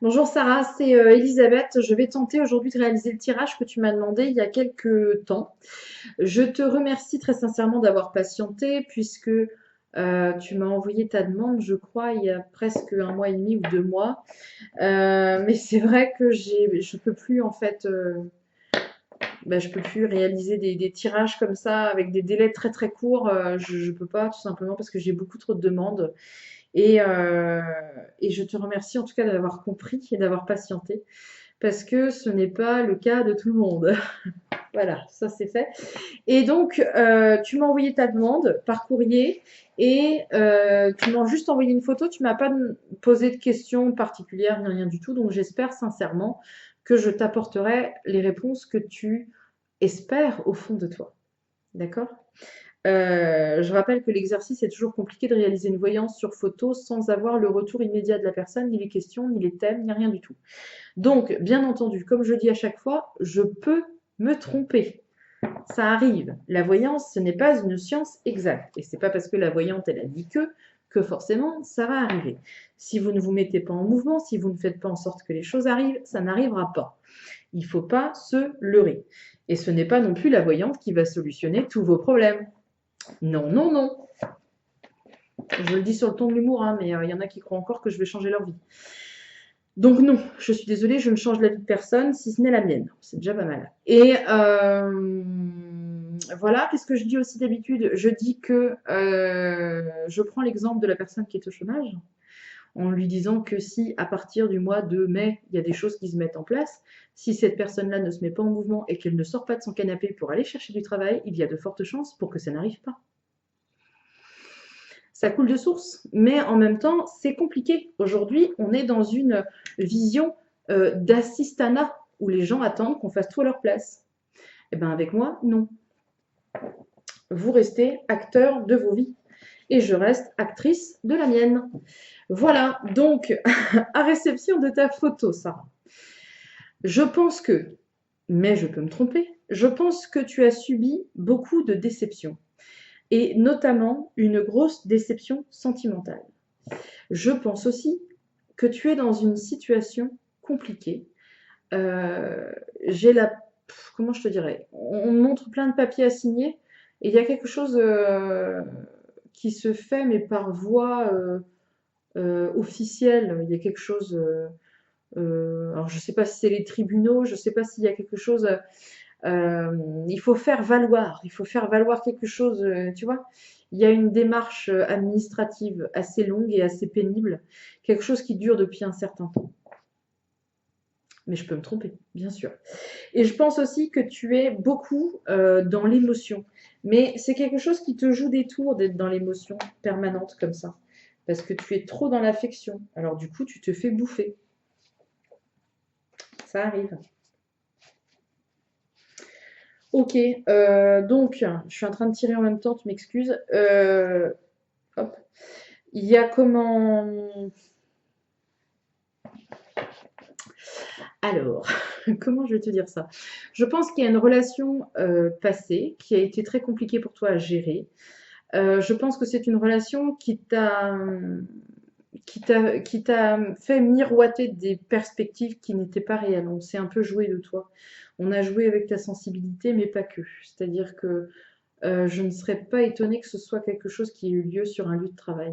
Bonjour Sarah, c'est Elisabeth. Je vais tenter aujourd'hui de réaliser le tirage que tu m'as demandé il y a quelques temps. Je te remercie très sincèrement d'avoir patienté puisque tu m'as envoyé ta demande, je crois, il y a presque un mois et demi ou 2 mois. Mais c'est vrai que je peux plus en fait, je peux plus réaliser des tirages comme ça avec des délais très très courts. Je peux pas tout simplement parce que j'ai beaucoup trop de demandes. Et, euh, et je te remercie en tout cas d'avoir compris et d'avoir patienté parce que ce n'est pas le cas de tout le monde. Voilà, ça c'est fait. Et donc, tu m'as envoyé ta demande par courrier et tu m'as juste envoyé une photo. Tu m'as pas posé de questions particulières ni rien du tout. Donc, j'espère sincèrement que je t'apporterai les réponses que tu espères au fond de toi. D'accord? Je rappelle que l'exercice est toujours compliqué de réaliser une voyance sur photo sans avoir le retour immédiat de la personne, ni les questions, ni les thèmes, ni rien du tout. Donc, bien entendu, comme je dis à chaque fois, je peux me tromper. Ça arrive. La voyance, ce n'est pas une science exacte. Et c'est pas parce que la voyante, elle a dit que forcément, ça va arriver. Si vous ne vous mettez pas en mouvement, si vous ne faites pas en sorte que les choses arrivent, ça n'arrivera pas. Il ne faut pas se leurrer. Et ce n'est pas non plus la voyante qui va solutionner tous vos problèmes. Non, non, non. Je le dis sur le ton de l'humour, hein, mais il y en a qui croient encore que je vais changer leur vie. Donc non, je suis désolée, je ne change la vie de personne, si ce n'est la mienne. C'est déjà pas mal. Et voilà, qu'est-ce que je dis aussi d'habitude? Je dis que je prends l'exemple de la personne qui est au chômage, en lui disant que si à partir du mois de mai, il y a des choses qui se mettent en place, si cette personne-là ne se met pas en mouvement et qu'elle ne sort pas de son canapé pour aller chercher du travail, il y a de fortes chances pour que ça n'arrive pas. Ça coule de source, mais en même temps, c'est compliqué. Aujourd'hui, on est dans une vision d'assistanat où les gens attendent qu'on fasse tout à leur place. Eh bien, avec moi, non. Vous restez acteur de vos vies et je reste actrice de la mienne. Voilà, donc, à réception de ta photo, Sarah. Je pense que, mais je peux me tromper, je pense que tu as subi beaucoup de déceptions et notamment une grosse déception sentimentale. Je pense aussi que tu es dans une situation compliquée. J'ai la... Comment je te dirais? On montre plein de papiers à signer et il y a quelque chose qui se fait, mais par voie officielle. Il y a quelque chose... alors je ne sais pas si c'est les tribunaux, je ne sais pas s'il y a quelque chose... il faut faire valoir quelque chose, tu vois. Il y a une démarche administrative assez longue et assez pénible, quelque chose qui dure depuis un certain temps. Mais je peux me tromper, bien sûr. Et je pense aussi que tu es beaucoup dans l'émotion. Mais c'est quelque chose qui te joue des tours d'être dans l'émotion permanente comme ça. Parce que tu es trop dans l'affection. Alors du coup, tu te fais bouffer. Ça arrive. Ok, donc je suis en train de tirer en même temps, tu m'excuses. Hop. Il y a comment... Alors, comment je vais te dire ça? Je pense qu'il y a une relation passée qui a été très compliquée pour toi à gérer. Je pense que c'est une relation qui t'a fait miroiter des perspectives qui n'étaient pas réelles. On s'est un peu joué de toi. On a joué avec ta sensibilité, mais pas que. C'est-à-dire que je ne serais pas étonnée que ce soit quelque chose qui ait eu lieu sur un lieu de travail.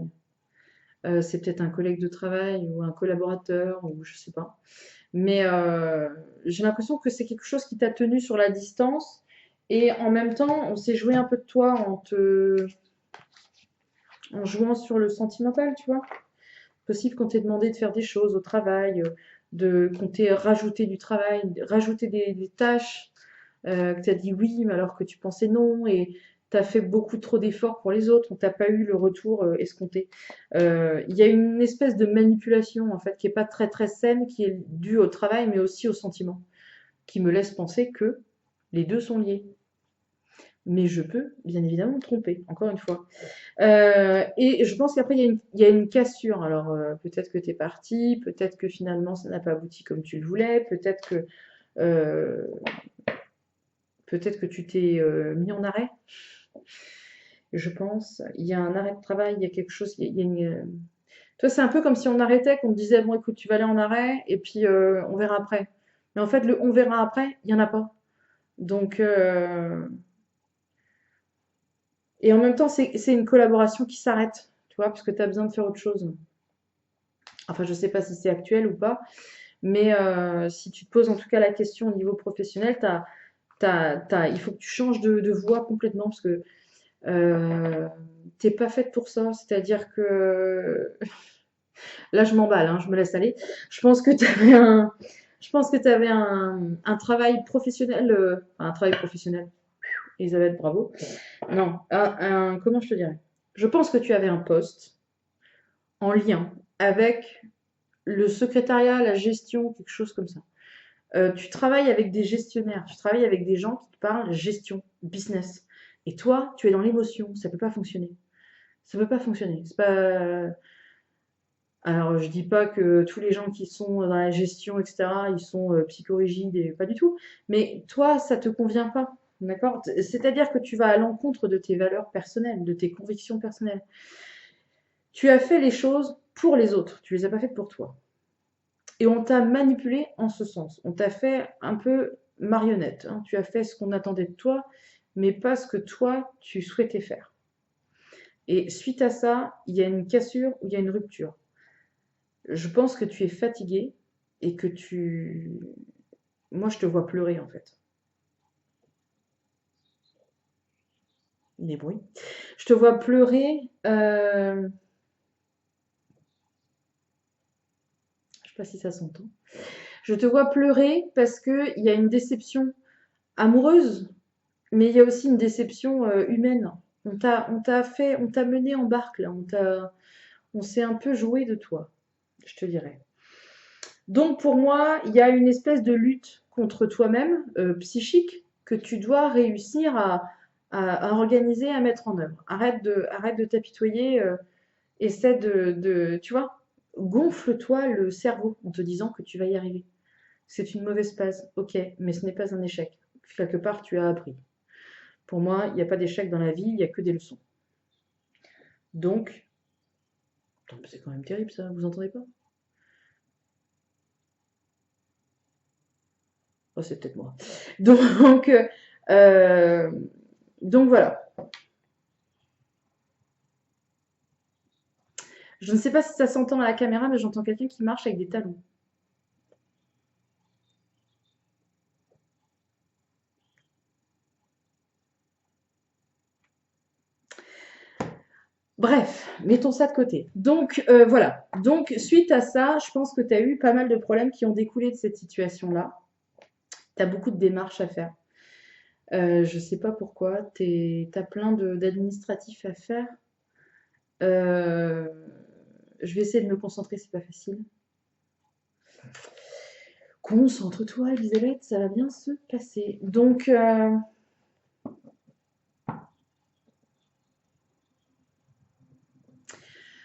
C'est peut-être un collègue de travail ou un collaborateur ou je sais pas. Mais j'ai l'impression que c'est quelque chose qui t'a tenu sur la distance et en même temps, on s'est joué un peu de toi en jouant sur le sentimental, tu vois. Possible qu'on t'ait demandé de faire des choses au travail, qu'on t'ait rajouté du travail, rajouté des tâches, que tu as dit oui, mais alors que tu pensais non, et tu as fait beaucoup trop d'efforts pour les autres, on t'a pas eu le retour escompté. Il y a une espèce de manipulation en fait qui est pas très très saine, qui est due au travail, mais aussi au sentiment, qui me laisse penser que les deux sont liés. Mais je peux bien évidemment me tromper, encore une fois. Et je pense qu'après, il y a une cassure. Alors, peut-être que tu es parti, peut-être que finalement, ça n'a pas abouti comme tu le voulais, euh, peut-être que tu t'es mis en arrêt, je pense. Il y a un arrêt de travail, il y a quelque chose, il y a une, Toi, c'est un peu comme si on arrêtait, qu'on te disait, bon, écoute, tu vas aller en arrêt, et puis on verra après. Mais en fait, le on verra après, il n'y en a pas. Donc, et en même temps, c'est une collaboration qui s'arrête, tu vois, parce que tu as besoin de faire autre chose. Enfin, je sais pas si c'est actuel ou pas, mais si tu te poses en tout cas la question au niveau professionnel, il faut que tu changes de voie complètement, parce que t'es pas faite pour ça. C'est-à-dire que là, je m'emballe, hein, je me laisse aller. Je pense que tu avais je pense que tu avais un travail professionnel, un travail professionnel. Elisabeth, bravo. Non, comment je te dirais? Je pense que tu avais un poste en lien avec le secrétariat, la gestion, quelque chose comme ça. Tu travailles avec des gestionnaires, tu travailles avec des gens qui te parlent gestion, business. Et toi, tu es dans l'émotion, ça peut pas fonctionner. Ça peut pas fonctionner. C'est pas. Alors, je dis pas que tous les gens qui sont dans la gestion, etc., ils sont psychorigides et pas du tout. Mais toi, ça te convient pas. D'accord? C'est-à-dire que tu vas à l'encontre de tes valeurs personnelles, de tes convictions personnelles. Tu as fait les choses pour les autres, tu les as pas faites pour toi. Et on t'a manipulé en ce sens. On t'a fait un peu marionnette, hein. Tu as fait ce qu'on attendait de toi, mais pas ce que toi, tu souhaitais faire. Et suite à ça, il y a une cassure ou il y a une rupture. Je pense que tu es fatigué et que tu... Moi, je te vois pleurer, en fait. Des bruits. Je te vois pleurer. Je sais pas si ça s'entend. Je te vois pleurer parce qu'il y a une déception amoureuse, mais il y a aussi une déception humaine. On t'a mené en barque, là. On s'est un peu joué de toi, je te dirais. Donc, pour moi, il y a une espèce de lutte contre toi-même, psychique, que tu dois réussir à organiser, à mettre en œuvre. Arrête de t'apitoyer, essaie tu vois, gonfle-toi le cerveau en te disant que tu vas y arriver. C'est une mauvaise passe, ok, mais ce n'est pas un échec. Quelque part, tu as appris. Pour moi, il n'y a pas d'échec dans la vie, il n'y a que des leçons. Donc, c'est quand même terrible ça, vous entendez pas? Oh, c'est peut-être moi. Donc, euh, donc voilà. Je ne sais pas si ça s'entend à la caméra, mais j'entends quelqu'un qui marche avec des talons. Bref, mettons ça de côté. Donc voilà. Donc suite à ça, je pense que tu as eu pas mal de problèmes qui ont découlé de cette situation-là. Tu as beaucoup de démarches à faire. Je ne sais pas pourquoi. Tu as plein d'administratifs à faire. Euh, je vais essayer de me concentrer, c'est pas facile. Concentre-toi, Elisabeth, ça va bien se passer. Donc,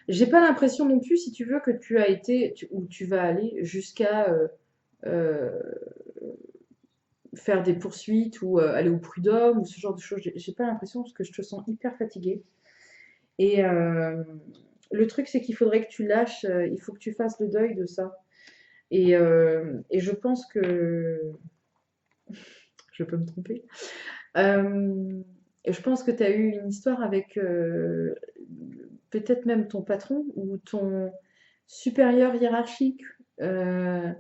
j'ai pas l'impression non plus, si tu veux, que tu as été ou tu vas aller jusqu'à euh, faire des poursuites ou aller au prud'homme ou ce genre de choses. J'ai pas l'impression parce que je te sens hyper fatiguée. Et le truc, c'est qu'il faudrait que tu lâches, il faut que tu fasses le deuil de ça. Et je pense que je peux me tromper. Et je pense que tu as eu une histoire avec peut-être même ton patron ou ton supérieur hiérarchique. euh,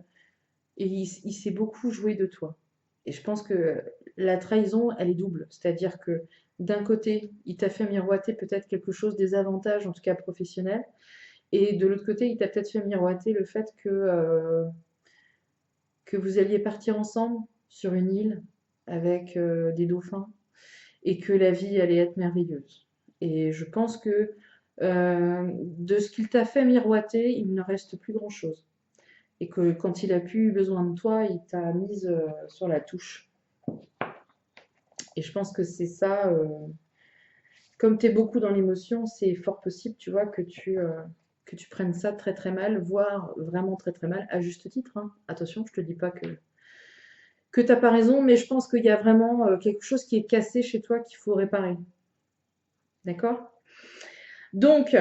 et il s'est beaucoup joué de toi. Et je pense que la trahison, elle est double. C'est-à-dire que d'un côté, il t'a fait miroiter peut-être quelque chose, des avantages, en tout cas professionnels. Et de l'autre côté, il t'a peut-être fait miroiter le fait que vous alliez partir ensemble sur une île avec des dauphins et que la vie allait être merveilleuse. Et je pense que de ce qu'il t'a fait miroiter, il ne reste plus grand-chose. Et que quand il a plus eu besoin de toi, il t'a mise sur la touche. Et je pense que c'est ça, comme tu es beaucoup dans l'émotion, c'est fort possible, tu vois, que tu prennes ça très très mal, voire vraiment très très mal, à juste titre, hein. Attention, je te dis pas que t'as pas raison, mais je pense qu'il y a vraiment quelque chose qui est cassé chez toi qu'il faut réparer. D'accord? Donc,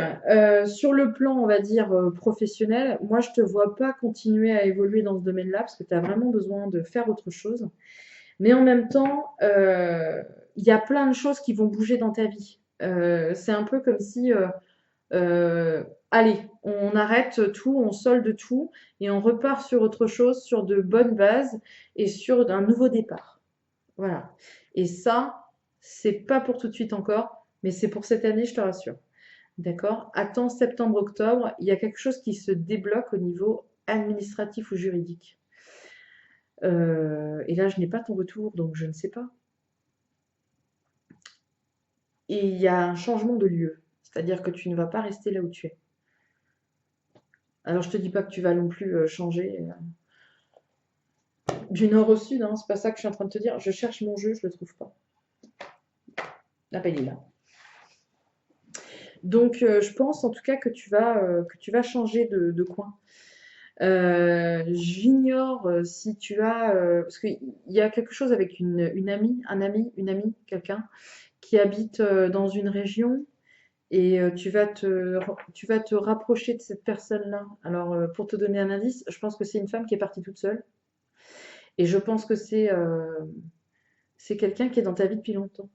sur le plan, on va dire, professionnel, moi, je te vois pas continuer à évoluer dans ce domaine-là parce que tu as vraiment besoin de faire autre chose. Mais en même temps, il y a plein de choses qui vont bouger dans ta vie. C'est un peu comme si, euh, allez, on arrête tout, on solde tout et on repart sur autre chose, sur de bonnes bases et sur un nouveau départ. Voilà. Et ça, c'est pas pour tout de suite encore, mais c'est pour cette année, je te rassure. D'accord? Attends septembre-octobre, il y a quelque chose qui se débloque au niveau administratif ou juridique. Et là, je n'ai pas ton retour, donc je ne sais pas. Et il y a un changement de lieu, c'est-à-dire que tu ne vas pas rester là où tu es. Alors, je te dis pas que tu vas non plus changer du nord au sud, hein, c'est pas ça que je suis en train de te dire. Je cherche mon jeu, je le trouve pas. Ah ben, il est là. Donc, je pense en tout cas que tu vas changer de coin. J'ignore si tu as, parce qu'il y a quelque chose avec une amie, un ami, une amie, quelqu'un qui habite dans une région et tu vas te rapprocher de cette personne-là. Alors, pour te donner un indice, je pense que c'est une femme qui est partie toute seule et je pense que c'est quelqu'un qui est dans ta vie depuis longtemps.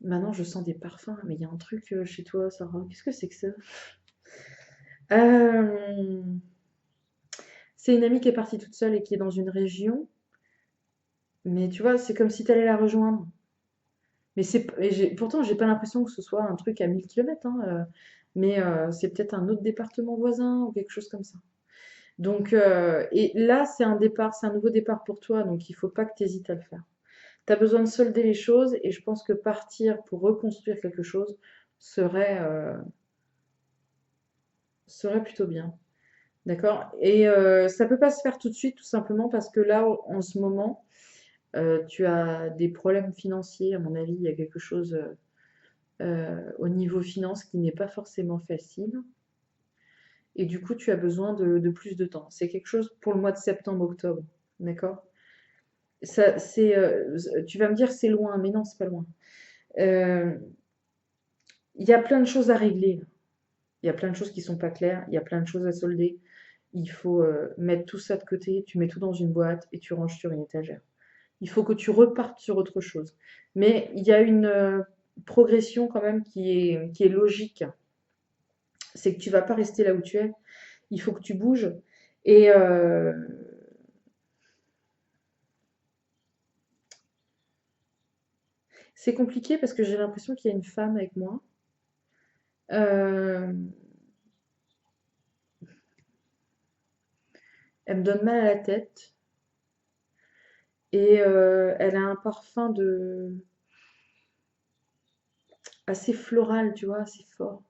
Maintenant, je sens des parfums, mais il y a un truc chez toi, Sarah. Qu'est-ce que c'est que ça? Euh, c'est une amie qui est partie toute seule et qui est dans une région, mais tu vois, c'est comme si tu allais la rejoindre. Mais pourtant, j'ai pas l'impression que ce soit un truc à 1000 km, hein, mais c'est peut-être un autre département voisin ou quelque chose comme ça. Donc, et là, c'est un départ, c'est un nouveau départ pour toi, donc il faut pas que tu hésites à le faire. Tu as besoin de solder les choses et je pense que partir pour reconstruire quelque chose serait, euh, serait plutôt bien. D'accord? Et ça peut pas se faire tout de suite, tout simplement parce que là, en ce moment, tu as des problèmes financiers. À mon avis, il y a quelque chose au niveau finance qui n'est pas forcément facile. Et du coup, tu as besoin de plus de temps. C'est quelque chose pour le mois de septembre-octobre. D'accord? Ça, tu vas me dire c'est loin, mais non, c'est pas loin. Euh, Il y a plein de choses à régler. Il y a plein de choses qui sont pas claires. Il y a plein de choses à solder. Il faut mettre tout ça de côté. Tu mets tout dans une boîte et tu ranges sur une étagère. Il faut que tu repartes sur autre chose. Mais il y a une progression quand même qui est logique. C'est que tu vas pas rester là où tu es. Il faut que tu bouges. Et c'est compliqué parce que j'ai l'impression qu'il y a une femme avec moi. Euh, Elle me donne mal à la tête et elle a un parfum assez floral, tu vois, assez fort,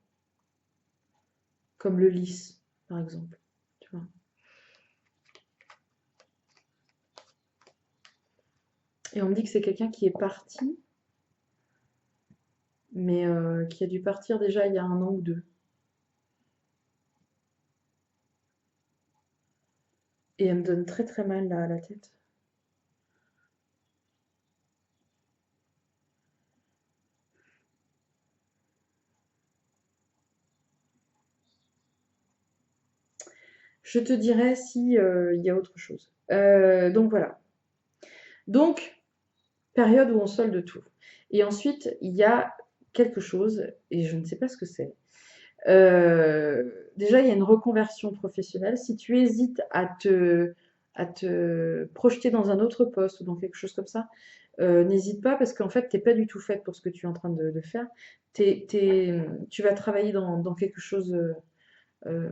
comme le lys, par exemple. Tu vois. Et on me dit que c'est quelqu'un qui est parti, mais qui a dû partir déjà il y a un an ou deux. Et elle me donne très très mal là, à la tête. Je te dirai si il y a autre chose. Donc voilà. Donc, période où on solde tout. Et ensuite, il y a quelque chose, et je ne sais pas ce que c'est. Déjà, il y a une reconversion professionnelle. Si tu hésites à te projeter dans un autre poste ou dans quelque chose comme ça, n'hésite pas parce qu'en fait, tu n'es pas du tout faite pour ce que tu es en train de faire. Tu vas travailler dans quelque chose, euh,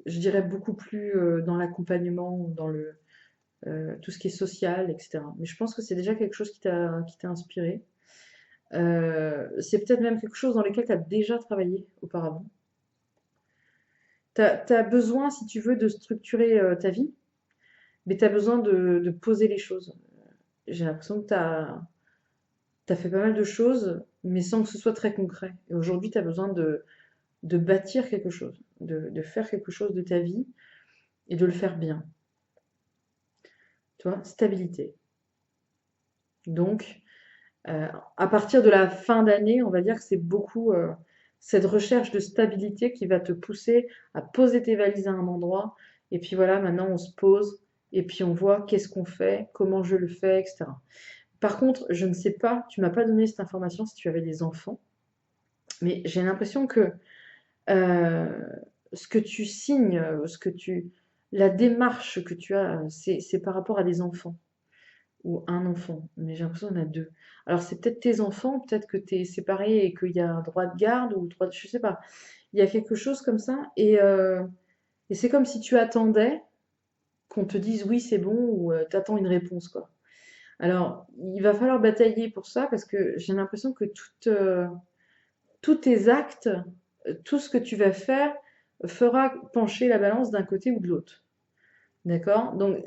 je dirais, beaucoup plus dans l'accompagnement, dans tout ce qui est social, etc. Mais je pense que c'est déjà quelque chose qui t'a inspiré. C'est peut-être même quelque chose dans lequel tu as déjà travaillé auparavant. Tu as besoin, si tu veux, de structurer ta vie, mais tu as besoin de poser les choses. J'ai l'impression que tu as fait pas mal de choses, mais sans que ce soit très concret. Et aujourd'hui, tu as besoin de bâtir quelque chose, de faire quelque chose de ta vie et de le faire bien. Tu vois, stabilité. Donc, à partir de la fin d'année, on va dire que cette recherche de stabilité qui va te pousser à poser tes valises à un endroit. Et puis voilà, maintenant on se pose et puis on voit qu'est-ce qu'on fait, comment je le fais, etc. Par contre, je ne sais pas, tu m'as pas donné cette information si tu avais des enfants, mais j'ai l'impression que euh, ce que tu signes, la démarche que tu as, c'est par rapport à des enfants ou un enfant, mais j'ai l'impression qu'il y en a deux. Alors c'est peut-être tes enfants, peut-être que tu es séparé et qu'il y a un droit de garde ou droit de... Je sais pas. Il y a quelque chose comme ça et c'est comme si tu attendais qu'on te dise oui c'est bon ou tu attends une réponse quoi. Alors il va falloir batailler pour ça parce que j'ai l'impression que tous tes actes, tout ce que tu vas faire fera pencher la balance d'un côté ou de l'autre. D'accord? Donc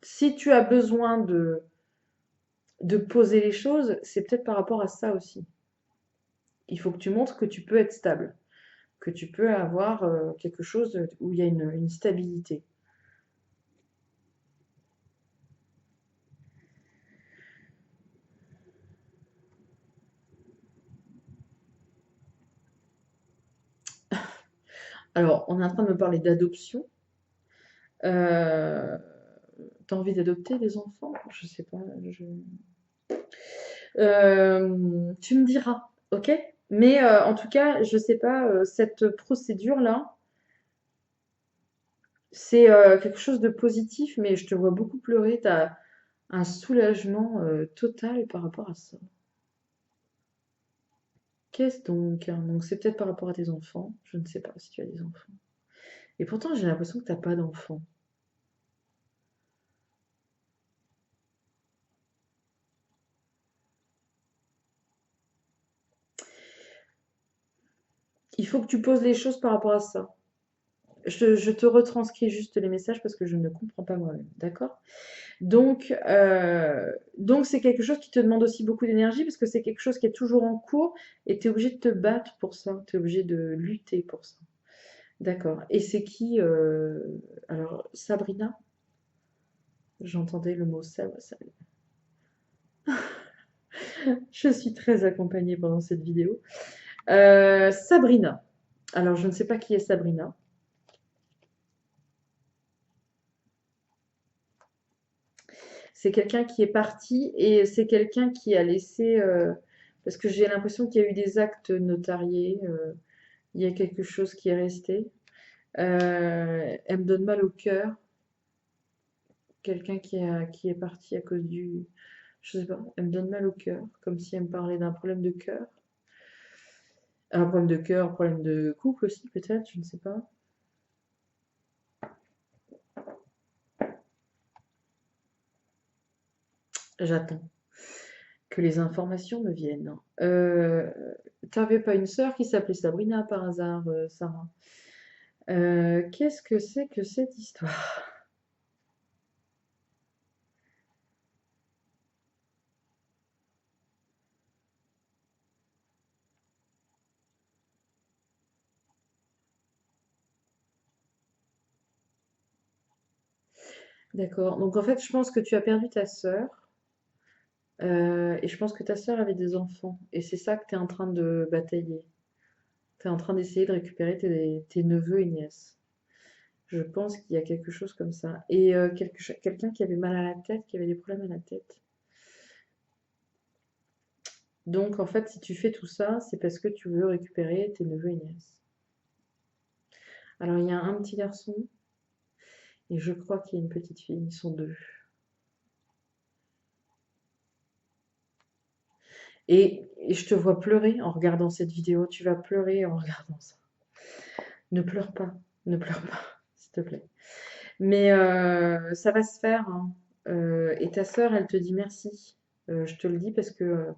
si tu as besoin de poser les choses, c'est peut-être par rapport à ça aussi. Il faut que tu montres que tu peux être stable, que tu peux avoir quelque chose où il y a une stabilité. Alors, on est en train de me parler d'adoption. Euh, T'as envie d'adopter des enfants? Je sais pas. Tu me diras, ok? Mais en tout cas, je sais pas, cette procédure-là, c'est quelque chose de positif, mais je te vois beaucoup pleurer. Tu as un soulagement total par rapport à ça. Qu'est-ce donc? Hein? Donc c'est peut-être par rapport à tes enfants. Je ne sais pas si tu as des enfants. Et pourtant, j'ai l'impression que tu n'as pas d'enfants. Il faut que tu poses les choses par rapport à ça. Je te retranscris juste les messages parce que je ne comprends pas moi-même, d'accord? Donc c'est quelque chose qui te demande aussi beaucoup d'énergie parce que c'est quelque chose qui est toujours en cours et tu es obligé de te battre pour ça, tu es obligé de lutter pour ça. D'accord. Et c'est qui alors, Sabrina? J'entendais le mot Je suis très accompagnée pendant cette vidéo. Sabrina. Alors, je ne sais pas qui est Sabrina. C'est quelqu'un qui est parti et c'est quelqu'un qui a laissé... parce que j'ai l'impression qu'il y a eu des actes notariés. Il y a quelque chose qui est resté. Elle me donne mal au cœur. Quelqu'un qui est parti à cause du... Je sais pas, elle me donne mal au cœur. Comme si elle me parlait d'un problème de cœur. Un problème de cœur, un problème de couple aussi peut-être, je ne sais pas. J'attends que les informations me viennent. T'avais pas une sœur qui s'appelait Sabrina par hasard, Sarah? Qu'est-ce que c'est que cette histoire? D'accord. Donc en fait, je pense que tu as perdu ta sœur. Et je pense que ta sœur avait des enfants. Et c'est ça que tu es en train de batailler. Tu es en train d'essayer de récupérer tes neveux et nièces. Je pense qu'il y a quelque chose comme ça. Et quelqu'un qui avait mal à la tête, qui avait des problèmes à la tête. Donc, en fait, si tu fais tout ça, c'est parce que tu veux récupérer tes neveux et nièces. Alors, il y a un petit garçon et je crois qu'il y a une petite fille. Ils sont deux. Et je te vois pleurer en regardant cette vidéo. Tu vas pleurer en regardant ça. Ne pleure pas. Ne pleure pas, s'il te plaît. Mais ça va se faire, hein. Et ta sœur, elle te dit merci. Je te le dis parce que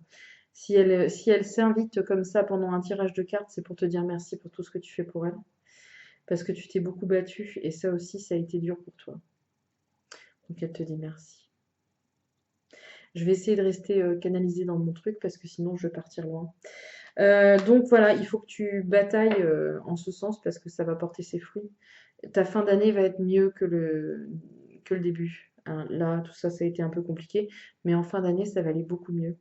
si elle s'invite comme ça pendant un tirage de cartes, c'est pour te dire merci pour tout ce que tu fais pour elle. Parce que tu t'es beaucoup battue et ça aussi, ça a été dur pour toi. Donc elle te dit merci. Je vais essayer de rester canalisée dans mon truc parce que sinon je vais partir loin. Donc voilà, il faut que tu batailles en ce sens parce que ça va porter ses fruits. Ta fin d'année va être mieux que le début, hein. Là, tout ça, ça a été un peu compliqué, mais en fin d'année, ça va aller beaucoup mieux.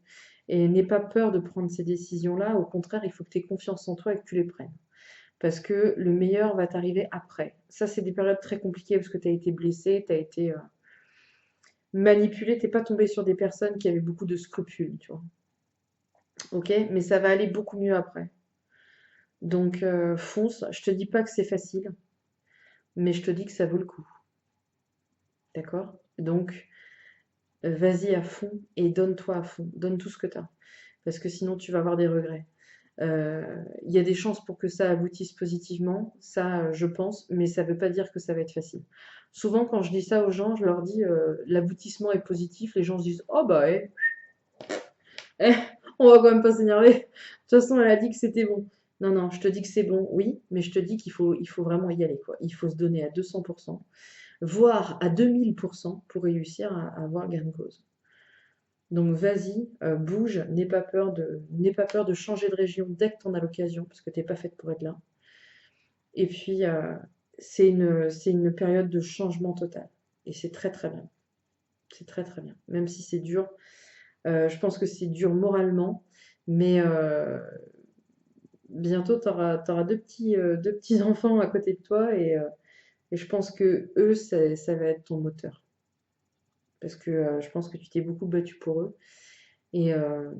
Et n'aie pas peur de prendre ces décisions-là. Au contraire, il faut que tu aies confiance en toi et que tu les prennes. Parce que le meilleur va t'arriver après. Ça, c'est des périodes très compliquées parce que tu as été blessé, tu as été manipulé, t'es pas tombé sur des personnes qui avaient beaucoup de scrupules, tu vois. Ok? Mais ça va aller beaucoup mieux après. Donc, fonce. Je te dis pas que c'est facile, mais je te dis que ça vaut le coup. D'accord? Donc, vas-y à fond et donne-toi à fond. Donne tout ce que tu as. Parce que sinon, tu vas avoir des regrets. Il y a des chances pour que ça aboutisse positivement, ça, je pense, mais ça ne veut pas dire que ça va être facile. Souvent, quand je dis ça aux gens, je leur dis l'aboutissement est positif, les gens se disent oh bah ouais, eh, on va quand même pas s'énerver. De toute façon, elle a dit que c'était bon. Non, non, je te dis que c'est bon, oui, mais je te dis qu'il faut vraiment y aller, quoi. Il faut se donner à 200%, voire à 2000% pour réussir à avoir gain de cause. Donc vas-y, bouge, n'aie pas peur de changer de région dès que tu en as l'occasion, parce que tu n'es pas faite pour être là. Et puis, c'est une période de changement total. Et c'est très très bien. C'est très très bien. Même si c'est dur, je pense que c'est dur moralement, mais bientôt tu auras deux petits enfants à côté de toi et je pense que eux, ça va être ton moteur. Parce que je pense que tu t'es beaucoup battu pour eux et, euh,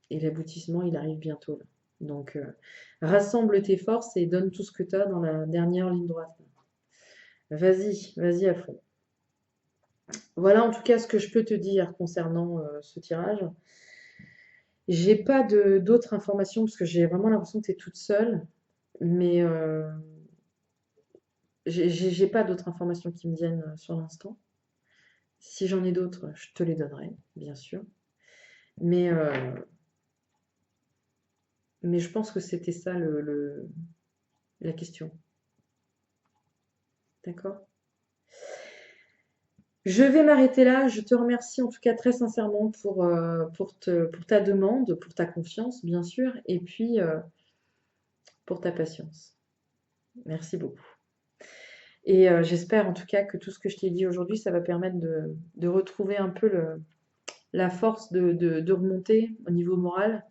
et l'aboutissement, il arrive bientôt là. Donc, rassemble tes forces et donne tout ce que tu as dans la dernière ligne droite. Vas-y, vas-y à fond. Voilà en tout cas ce que je peux te dire concernant ce tirage. J'ai pas d'autres informations parce que j'ai vraiment l'impression que tu es toute seule, mais j'ai pas d'autres informations qui me viennent sur l'instant. Si j'en ai d'autres, je te les donnerai, bien sûr. Mais, mais je pense que c'était ça la question. D'accord? Je vais m'arrêter là. Je te remercie en tout cas très sincèrement pour ta demande, pour ta confiance, bien sûr, et puis pour ta patience. Merci beaucoup. Et j'espère en tout cas que tout ce que je t'ai dit aujourd'hui, ça va permettre de retrouver un peu la force de remonter au niveau moral.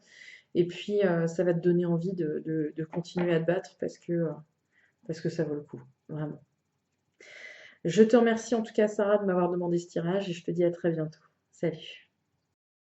Et puis, ça va te donner envie de continuer à te battre parce que ça vaut le coup, vraiment. Je te remercie en tout cas, Sarah, de m'avoir demandé ce tirage et je te dis à très bientôt. Salut.